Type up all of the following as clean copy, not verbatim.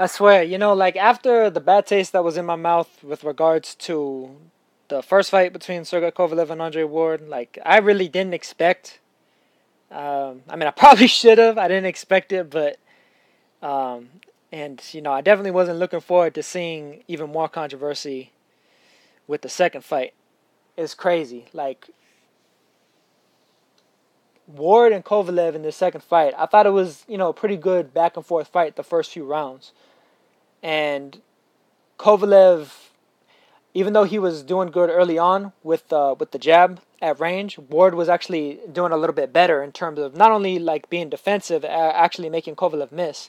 I swear, like after the bad taste that was in my mouth with regards to the first fight between Sergey Kovalev and Andre Ward, like I really didn't expect. I mean, I probably should have. I didn't expect it, but um, and I definitely wasn't looking forward to seeing even more controversy with the second fight. It's crazy. Like Ward and Kovalev in the second fight, I thought it was a pretty good back and forth fight the first few rounds, and Kovalev, even though he was doing good early on with the jab at range, Ward was actually doing a little bit better in terms of not only like being defensive, actually making Kovalev miss,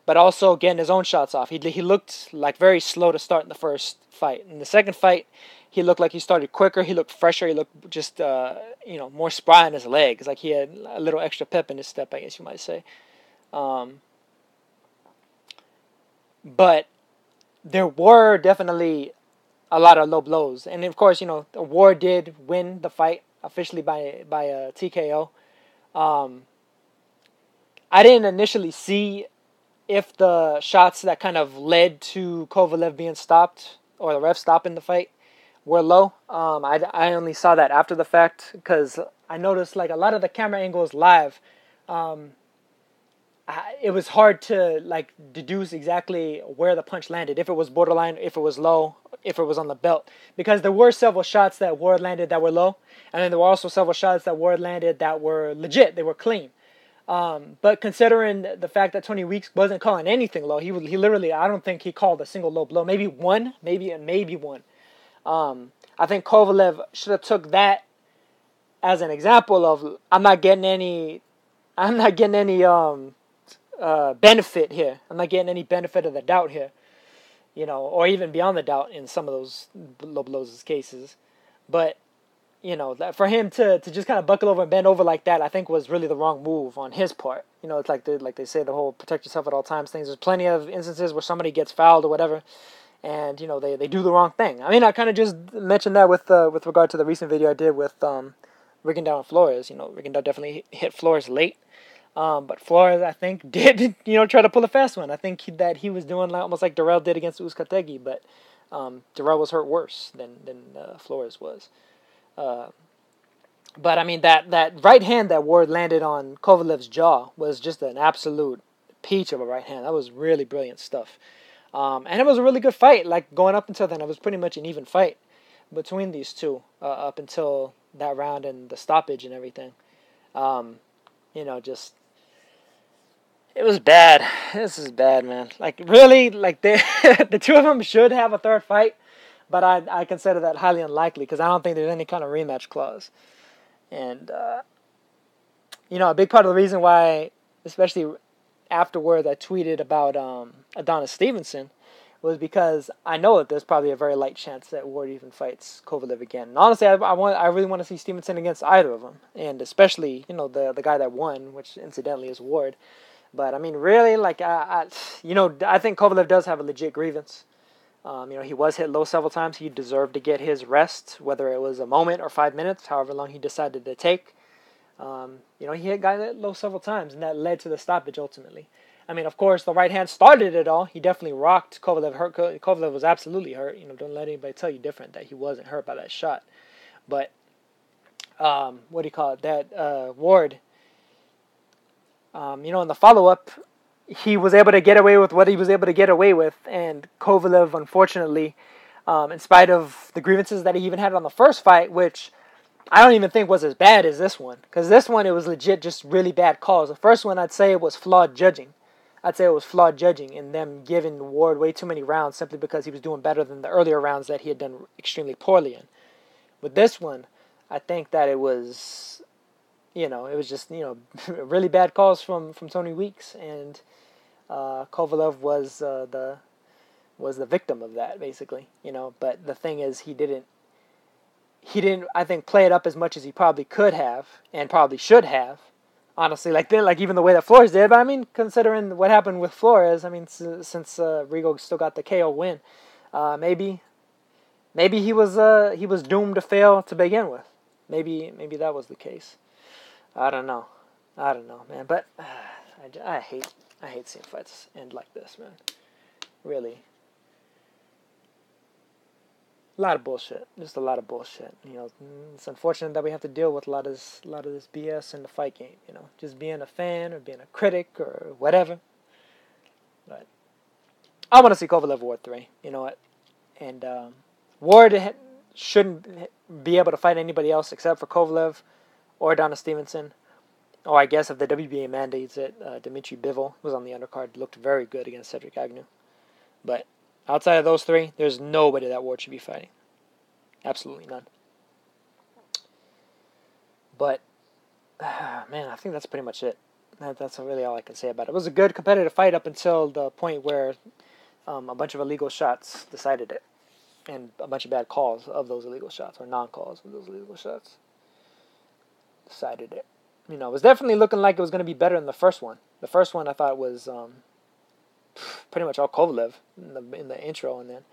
but also getting his own shots off. He looked like very slow to start in the first fight. In the second fight, he looked like he started quicker. He looked fresher. He looked just more spry in his legs. Like he had a little extra pep in his step, I guess you might say. Um, but there were definitely a lot of low blows, and of course, Ward did win the fight officially by a TKO. Um, I didn't initially see if the shots that kind of led to Kovalev being stopped or the ref stopping the fight were low. I only saw that after the fact because I noticed like a lot of the camera angles live. Um, it was hard to like deduce exactly where the punch landed, if it was borderline, if it was low, if it was on the belt, because there were several shots that Ward landed that were low, and then there were also several shots that Ward landed that were legit, they were clean. But considering the fact that Tony Weeks wasn't calling anything low, he literally, I don't think he called a single low blow, maybe one, maybe one. I think Kovalev should have took that as an example of I'm not getting any benefit here. I'm not getting any benefit of the doubt here, or even beyond the doubt in some of those low blows cases. But for him to just kind of buckle over and bend over like that, I think was really the wrong move on his part. It's like they say the whole protect yourself at all times things. There's plenty of instances where somebody gets fouled or whatever, and they do the wrong thing. I mean, I kind of just mentioned that with regard to the recent video I did with Rigondeaux and Flores. Rigondeaux definitely hit Flores late. But Flores, I think, did try to pull a fast one. I think that he was doing almost like Darrell did against Uzcategui, but Darrell was hurt worse than Flores was. But I mean that right hand that Ward landed on Kovalev's jaw was just an absolute peach of a right hand. That was really brilliant stuff. And it was a really good fight. Like going up until then, it was pretty much an even fight between these two up until that round and the stoppage and everything. Just it was bad. This is bad, man. Like really, like they the two of them should have a third fight, but I consider that highly unlikely because I don't think there's any kind of rematch clause. And a big part of the reason why, especially afterwards, I tweeted about Adonis Stevenson was because I know that there's probably a very light chance that Ward even fights Kovalev again. And honestly, I really want to see Stevenson against either of them, and especially the guy that won, which incidentally is Ward. But I mean, really, like I think Kovalev does have a legit grievance. He was hit low several times. He deserved to get his rest, whether it was a moment or 5 minutes, however long he decided to take. He hit guys low several times, and that led to the stoppage ultimately. I mean, of course, the right hand started it all. He definitely rocked Kovalev. Kovalev was absolutely hurt. Don't let anybody tell you different that he wasn't hurt by that shot. But what do you call it? That Ward. In the follow-up, he was able to get away with what he was able to get away with, and Kovalev, unfortunately, in spite of the grievances that he even had on the first fight, which I don't even think was as bad as this one, because this one, it was legit just really bad calls. The first one, I'd say it was flawed judging. And them giving Ward way too many rounds simply because he was doing better than the earlier rounds that he had done extremely poorly in. With this one, I think that it was... it was just, really bad calls from Tony Weeks, and Kovalev was the victim of that, basically. But the thing is, he didn't, I think, play it up as much as he probably could have and probably should have. Honestly, like even the way that Flores did. But I mean, considering what happened with Flores, I mean, since Rigo still got the KO win, maybe he was doomed to fail to begin with. Maybe that was the case. I don't know, man. But I hate seeing fights end like this, man. Really. A lot of bullshit. Just a lot of bullshit. It's unfortunate that we have to deal with a lot of this BS in the fight game. Just being a fan or being a critic or whatever. But I want to see Kovalev Ward 3. You know what? And Ward shouldn't be able to fight anybody else except for Kovalev or Donna Stevenson. Or I guess if the WBA mandates it, Dmitry Bivol was on the undercard. Looked very good against Cedric Agnew. But outside of those three, there's nobody that Ward should be fighting. Absolutely none. But, man, I think that's pretty much it. That's really all I can say about it. It was a good competitive fight up until the point where a bunch of illegal shots decided it. And a bunch of bad calls of those illegal shots, or non-calls of those illegal shots, decided it. It was definitely looking like it was going to be better than the first one. The first one I thought was pretty much all Kovalev in the intro, and then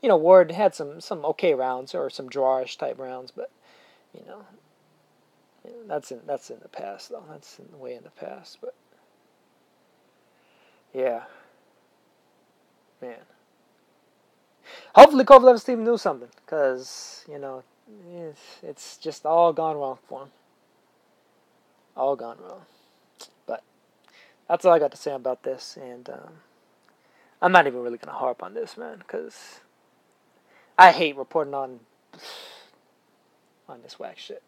Ward had some okay rounds or some drawish type rounds, but that's in the past though. That's way in the past, but yeah, man. Hopefully Kovalev's team knew something, because it's just all gone wrong for him. All gone wrong. But that's all I got to say about this, and I'm not even really gonna harp on this, man, because I hate reporting on this whack shit.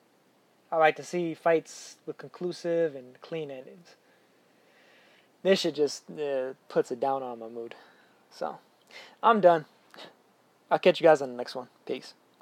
I like to see fights with conclusive and clean endings. This shit just puts it down on my mood. So, I'm done. I'll catch you guys on the next one. Peace.